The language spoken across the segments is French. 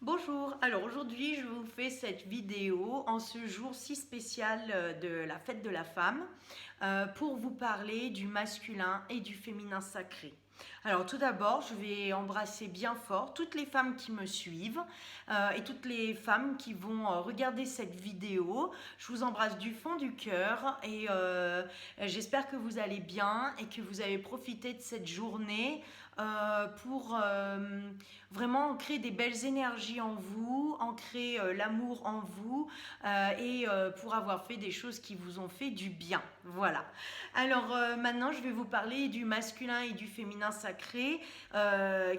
Bonjour, alors aujourd'hui je vous fais cette vidéo en ce jour si spécial de la fête de la femme pour vous parler du masculin et du féminin sacré. Alors tout d'abord je vais embrasser bien fort toutes les femmes qui me suivent et toutes les femmes qui vont regarder cette vidéo. Je vous embrasse du fond du cœur et j'espère que vous allez bien et que vous avez profité de cette journée pour vraiment ancrer des belles énergies en vous, ancrer l'amour en vous et pour avoir fait des choses qui vous ont fait du bien. Voilà. Alors maintenant, je vais vous parler du masculin et du féminin sacré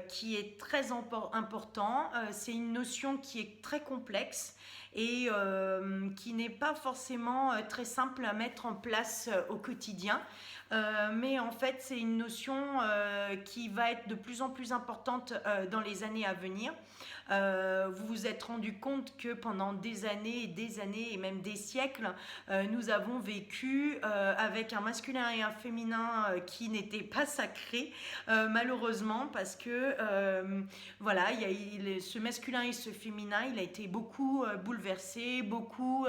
qui est très important. C'est une notion qui est très complexe et qui n'est pas forcément très simple à mettre en place au quotidien. Mais en fait, c'est une notion qui va être de plus en plus importante dans les années à venir. Vous vous êtes rendu compte que pendant des années et même des siècles, nous avons vécu avec un masculin et un féminin qui n'étaient pas sacrés, malheureusement, parce que voilà, ce masculin et ce féminin, il a été beaucoup bouleversé, beaucoup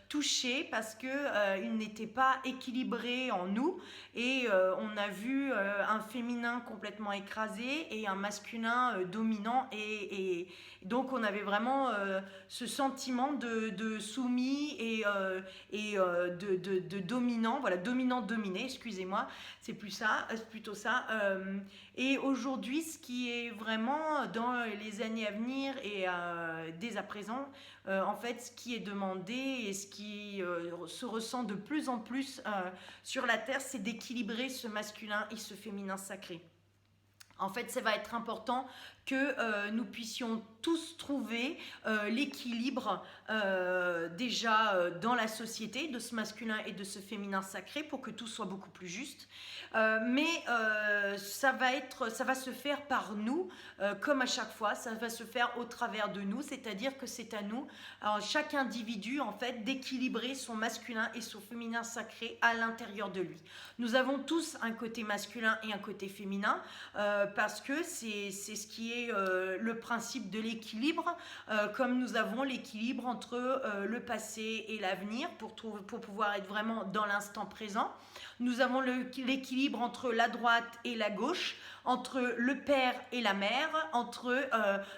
touché parce que il n'était pas équilibré en nous et on a vu un féminin complètement écrasé et un masculin dominant et donc on avait vraiment ce sentiment de soumis et de dominant, voilà, dominant-dominé, excusez-moi, c'est plus ça, c'est plutôt ça. Et aujourd'hui, ce qui est vraiment dans les années à venir et dès à présent, en fait, ce qui est demandé et ce qui se ressent de plus en plus sur la Terre, c'est d'équilibrer ce masculin et ce féminin sacré. En fait, ça va être important que nous puissions tous trouver l'équilibre déjà dans la société de ce masculin et de ce féminin sacré pour que tout soit beaucoup plus juste. Mais ça va se faire par nous, comme à chaque fois, ça va se faire au travers de nous, c'est-à-dire que c'est à nous, alors, chaque individu en fait, d'équilibrer son masculin et son féminin sacré à l'intérieur de lui. Nous avons tous un côté masculin et un côté féminin parce que c'est ce qui est le principe de l'équilibre, comme nous avons l'équilibre entre le passé et l'avenir pour pouvoir être vraiment dans l'instant présent. Nous avons l'équilibre entre la droite et la gauche, entre le père et la mère, entre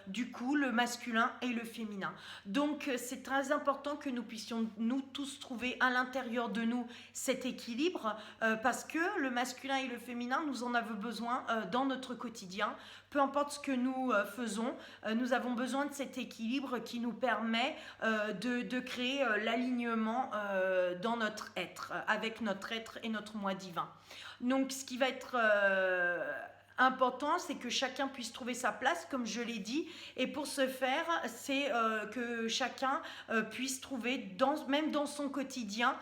du coup le masculin et le féminin. Donc c'est très important que nous puissions nous tous trouver à l'intérieur de nous cet équilibre parce que le masculin et le féminin, nous en avons besoin dans notre quotidien. Peu importe ce que nous faisons, nous avons besoin de cet équilibre qui nous permet de créer l'alignement dans notre être, avec notre être et notre moi divin. Donc ce qui va être important, c'est que chacun puisse trouver sa place, comme je l'ai dit, et pour ce faire, c'est que chacun puisse trouver, même dans son quotidien,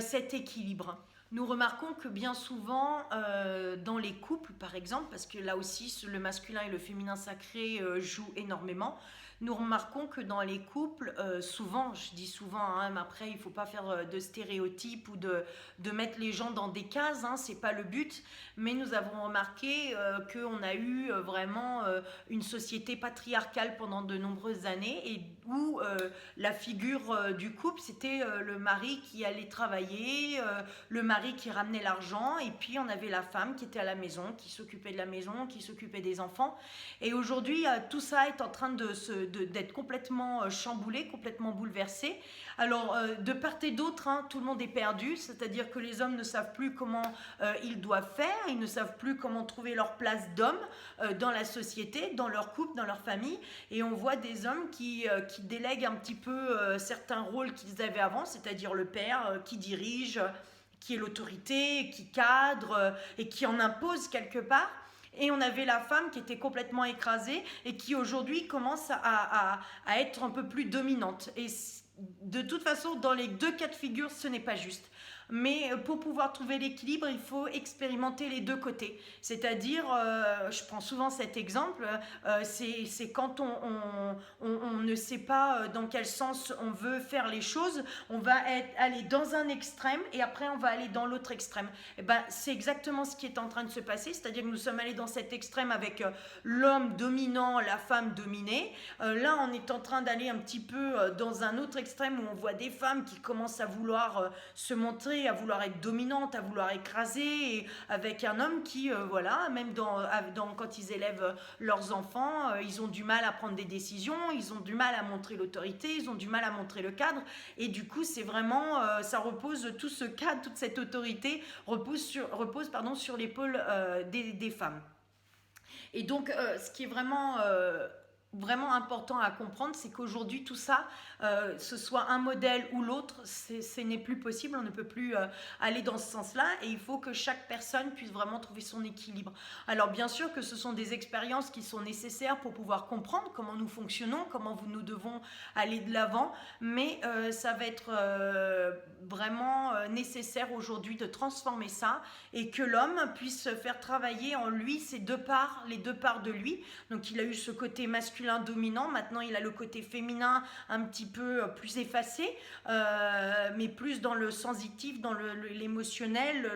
cet équilibre. Nous remarquons que bien souvent, dans les couples, par exemple, parce que là aussi, le masculin et le féminin sacré jouent énormément, nous remarquons que dans les couples, souvent, je dis souvent, hein, mais après, il ne faut pas faire de stéréotypes ou de mettre les gens dans des cases, hein, ce n'est pas le but, mais nous avons remarqué qu'on a eu vraiment une société patriarcale pendant de nombreuses années et où la figure du couple, c'était le mari qui allait travailler, le mari qui ramenait l'argent et puis on avait la femme qui était à la maison, qui s'occupait de la maison, qui s'occupait des enfants. Et aujourd'hui, tout ça est en train d'être complètement chamboulé, complètement bouleversé. Alors, de part et d'autre, hein, tout le monde est perdu, c'est-à-dire que les hommes ne savent plus comment ils doivent faire, ils ne savent plus comment trouver leur place d'homme dans la société, dans leur couple, dans leur famille. Et on voit des hommes qui délèguent un petit peu certains rôles qu'ils avaient avant, c'est-à-dire le père qui dirige, qui est l'autorité, qui cadre et qui en impose quelque part. Et on avait la femme qui était complètement écrasée et qui aujourd'hui commence à être un peu plus dominante. Et de toute façon, dans les deux cas de figure, ce n'est pas juste. Mais pour pouvoir trouver l'équilibre, il faut expérimenter les deux côtés. C'est-à-dire, je prends souvent cet exemple, c'est quand on ne sait pas dans quel sens on veut faire les choses, on va aller dans un extrême et après on va aller dans l'autre extrême. Et ben, c'est exactement ce qui est en train de se passer, c'est-à-dire que nous sommes allés dans cet extrême avec l'homme dominant, la femme dominée. Là, on est en train d'aller un petit peu dans un autre extrême où on voit des femmes qui commencent à vouloir se montrer, à vouloir être dominantes, à vouloir écraser, et avec un homme qui, voilà, même quand ils élèvent leurs enfants, ils ont du mal à prendre des décisions, ils ont du mal à montrer l'autorité, ils ont du mal à montrer le cadre, et du coup, c'est vraiment, ça repose, tout ce cadre, toute cette autorité repose sur l'épaule des femmes. Et donc, ce qui est vraiment important à comprendre, c'est qu'aujourd'hui, tout ça, ce soit un modèle ou l'autre, ce n'est plus possible, on ne peut plus aller dans ce sens-là, et il faut que chaque personne puisse vraiment trouver son équilibre. Alors bien sûr que ce sont des expériences qui sont nécessaires pour pouvoir comprendre comment nous fonctionnons, comment nous devons aller de l'avant, mais ça va être vraiment nécessaire aujourd'hui de transformer ça, et que l'homme puisse faire travailler en lui les deux parts de lui. Donc il a eu ce côté masculin dominant, maintenant il a le côté féminin un petit peu plus effacé, mais plus dans le sensitif, dans l'émotionnel,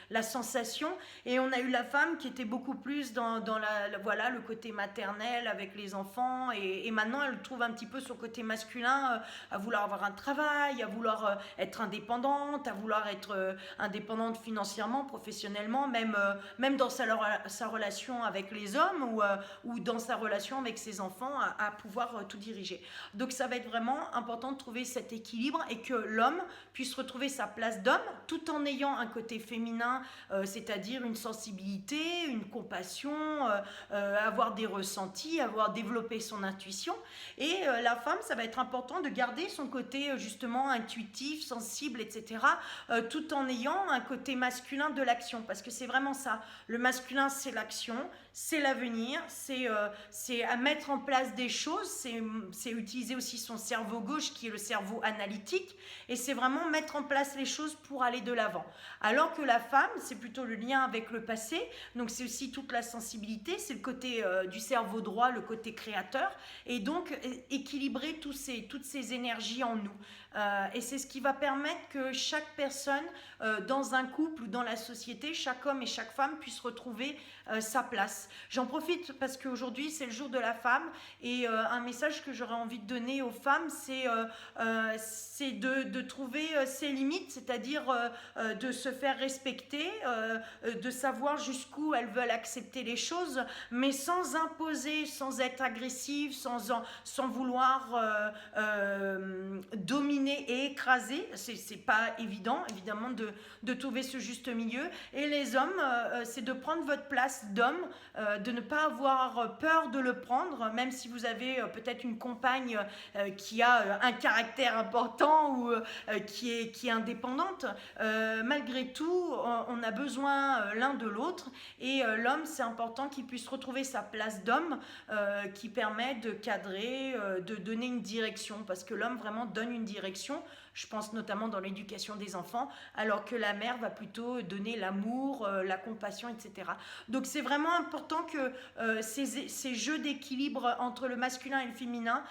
la sensation. Et on a eu la femme qui était beaucoup plus dans voilà, le côté maternel avec les enfants, et maintenant elle trouve un petit peu son côté masculin, à vouloir avoir un travail, à vouloir être indépendante, à vouloir être indépendante financièrement, professionnellement, même dans sa relation avec les hommes, ou dans sa relation avec ses enfants, à pouvoir tout diriger. Donc ça va être vraiment important de trouver cet équilibre, et que l'homme puisse retrouver sa place d'homme tout en ayant un côté féminin, c'est-à-dire une sensibilité, une compassion, avoir des ressentis, avoir développé son intuition. Et la femme, ça va être important de garder son côté justement intuitif, sensible, etc., tout en ayant un côté masculin de l'action, parce que c'est vraiment ça. Le masculin, c'est l'action, c'est l'avenir, c'est à mettre en place des choses, c'est utiliser aussi son cerveau gauche qui est le cerveau analytique, et c'est vraiment mettre en place les choses pour aller de l'avant. Alors que la femme, c'est plutôt le lien avec le passé, donc c'est aussi toute la sensibilité, c'est le côté du cerveau droit, le côté créateur, et donc équilibrer toutes ces énergies en nous. Et c'est ce qui va permettre que chaque personne, dans un couple ou dans la société, chaque homme et chaque femme puisse retrouver sa place. J'en profite parce qu'aujourd'hui c'est le jour de la femme, et un message que j'aurais envie de donner aux femmes, c'est de trouver ses limites, c'est-à-dire de se faire respecter, de savoir jusqu'où elles veulent accepter les choses, mais sans imposer, sans être agressive, sans vouloir dominer et écraser. C'est pas évident, évidemment, de trouver ce juste milieu. Et les hommes, c'est de prendre votre place d'homme, de ne pas avoir peur de le prendre, même si vous avez peut-être une compagne qui a un caractère important, ou qui est indépendante. Malgré tout, on a besoin l'un de l'autre, et l'homme, c'est important qu'il puisse retrouver sa place d'homme, qui permet de cadrer, de donner une direction, parce que l'homme vraiment donne une direction. Je pense notamment dans l'éducation des enfants, alors que la mère va plutôt donner l'amour, la compassion, etc. Donc c'est vraiment important que ces jeux d'équilibre entre le masculin et le féminin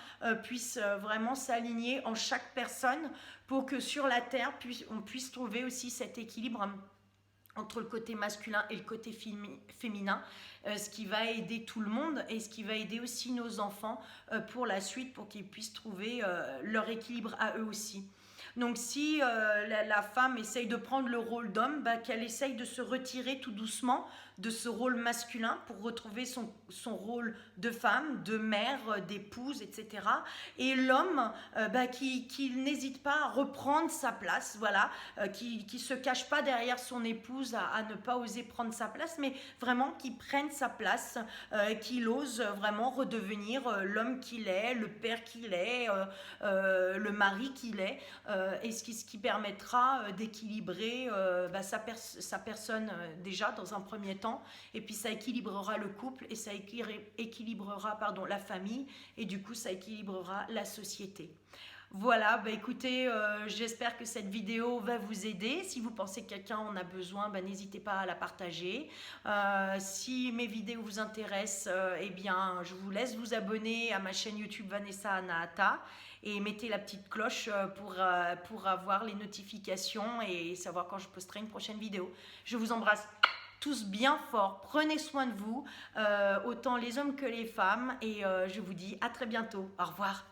puissent vraiment s'aligner en chaque personne, pour que sur la terre, on puisse trouver aussi cet équilibre entre le côté masculin et le côté féminin, ce qui va aider tout le monde, et ce qui va aider aussi nos enfants pour la suite, pour qu'ils puissent trouver leur équilibre à eux aussi. Donc si la femme essaye de prendre le rôle d'homme, qu'elle essaye de se retirer tout doucement de ce rôle masculin pour retrouver son rôle de femme, de mère, d'épouse, etc. Et l'homme, qui n'hésite pas à reprendre sa place, voilà, qui ne se cache pas derrière son épouse à ne pas oser prendre sa place, mais vraiment qui prenne sa place, qu'il ose vraiment redevenir l'homme qu'il est, le père qu'il est, le mari qu'il est, et ce qui permettra d'équilibrer sa personne déjà dans un premier temps, et puis ça équilibrera le couple, et ça équilibrera la famille, et du coup ça équilibrera la société. Voilà, bah écoutez, j'espère que cette vidéo va vous aider. Si vous pensez que quelqu'un en a besoin, bah, n'hésitez pas à la partager. Si mes vidéos vous intéressent, eh bien, je vous laisse vous abonner à ma chaîne YouTube Vanessa Anahata et mettez la petite cloche pour avoir les notifications et savoir quand je posterai une prochaine vidéo. Je vous embrasse tous bien fort. Prenez soin de vous, autant les hommes que les femmes, et je vous dis à très bientôt. Au revoir.